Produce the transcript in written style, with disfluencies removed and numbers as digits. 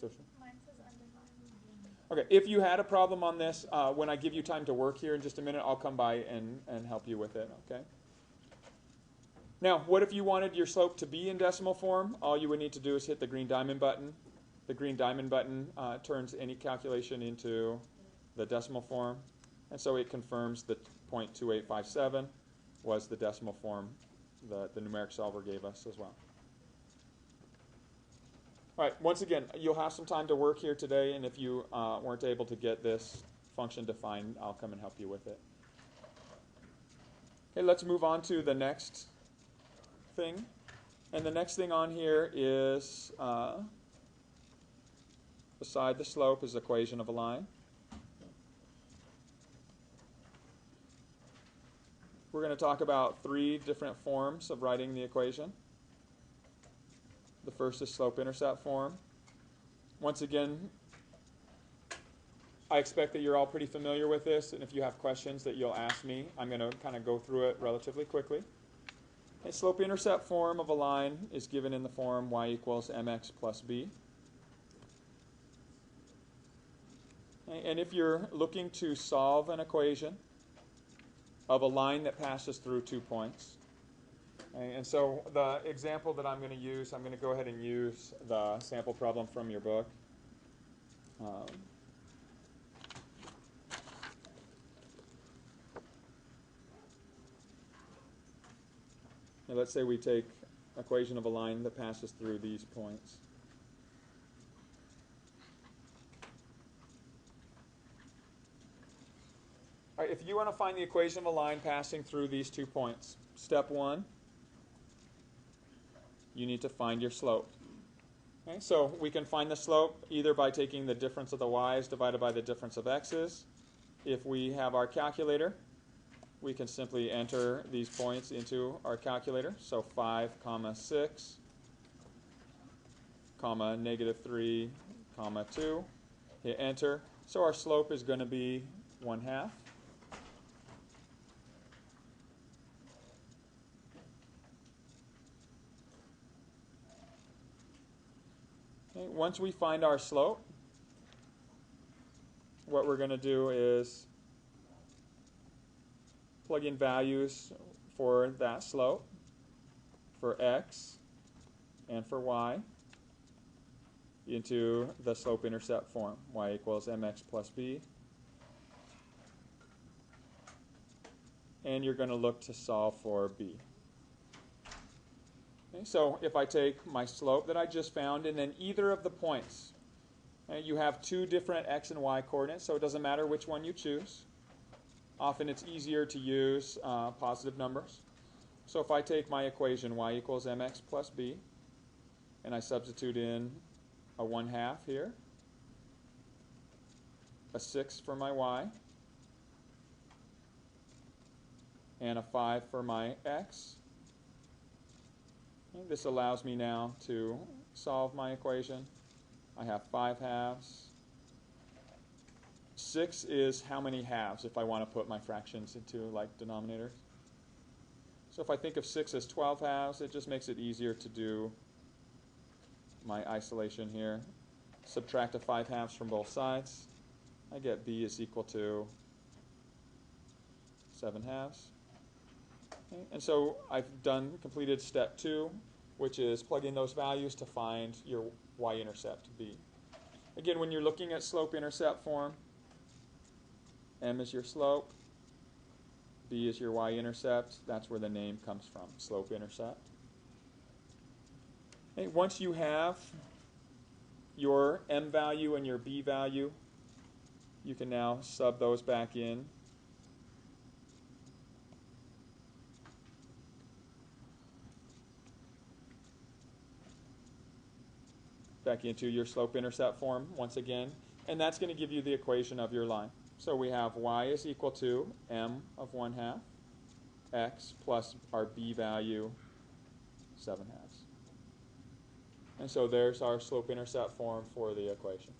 Mine says undefined. Okay, if you had a problem on this, when I give you time to work here in just a minute, I'll come by and help you with it, okay? Now, what if you wanted your slope to be in decimal form? All you would need to do is hit the green diamond button. The green diamond button turns any calculation into the decimal form, and so it confirms that 0.2857 was the decimal form the numeric solver gave us as well. All right, once again, you'll have some time to work here today, and if you weren't able to get this function defined, I'll come and help you with it. Okay, let's move on to the next thing. And the next thing on here is, beside the slope is the equation of a line. We're going to talk about 3 different forms of writing the equation. The first is slope-intercept form. Once again, I expect that you're all pretty familiar with this, and if you have questions that you'll ask me, I'm going to kind of go through it relatively quickly. A slope-intercept form of a line is given in the form y equals mx plus b. And if you're looking to solve an equation of a line that passes through 2 points, and so the example that I'm going to use, I'm going to go ahead and use the sample problem from your book. Now let's say we take equation of a line that passes through these points. All right, if you want to find the equation of a line passing through these 2 points, step 1, you need to find your slope. Okay, so we can find the slope either by taking the difference of the y's divided by the difference of x's. If we have our calculator, we can simply enter these points into our calculator. So 5, 6, -3, 2. Hit enter. So our slope is going to be 1/2. Okay, once we find our slope, what we're going to do is plug in values for that slope, for x and for y, into the slope-intercept form, y equals mx plus b. And you're going to look to solve for b. Okay, so if I take my slope that I just found, and then either of the points, you have 2 different x and y coordinates, so it doesn't matter which one you choose. Often it's easier to use positive numbers. So if I take my equation y equals mx plus b, and I substitute in a 1/2 here, a 6 for my y, and a 5 for my x, okay, this allows me now to solve my equation. I have 5/2. 6 is how many halves if I want to put my fractions into like denominators. So if I think of 6 as 12/2, it just makes it easier to do my isolation here. Subtract a 5/2 from both sides. I get b is equal to 7/2. Okay, and so I've completed step 2, which is plug in those values to find your y-intercept b. Again, when you're looking at slope-intercept form, m is your slope, b is your y-intercept. That's where the name comes from, slope-intercept. Okay, once you have your m value and your b value, you can now sub those back in. Back into your slope-intercept form once again, and that's going to give you the equation of your line. So we have y is equal to m of 1/2 x plus our b value 7/2. And so there's our slope-intercept form for the equation.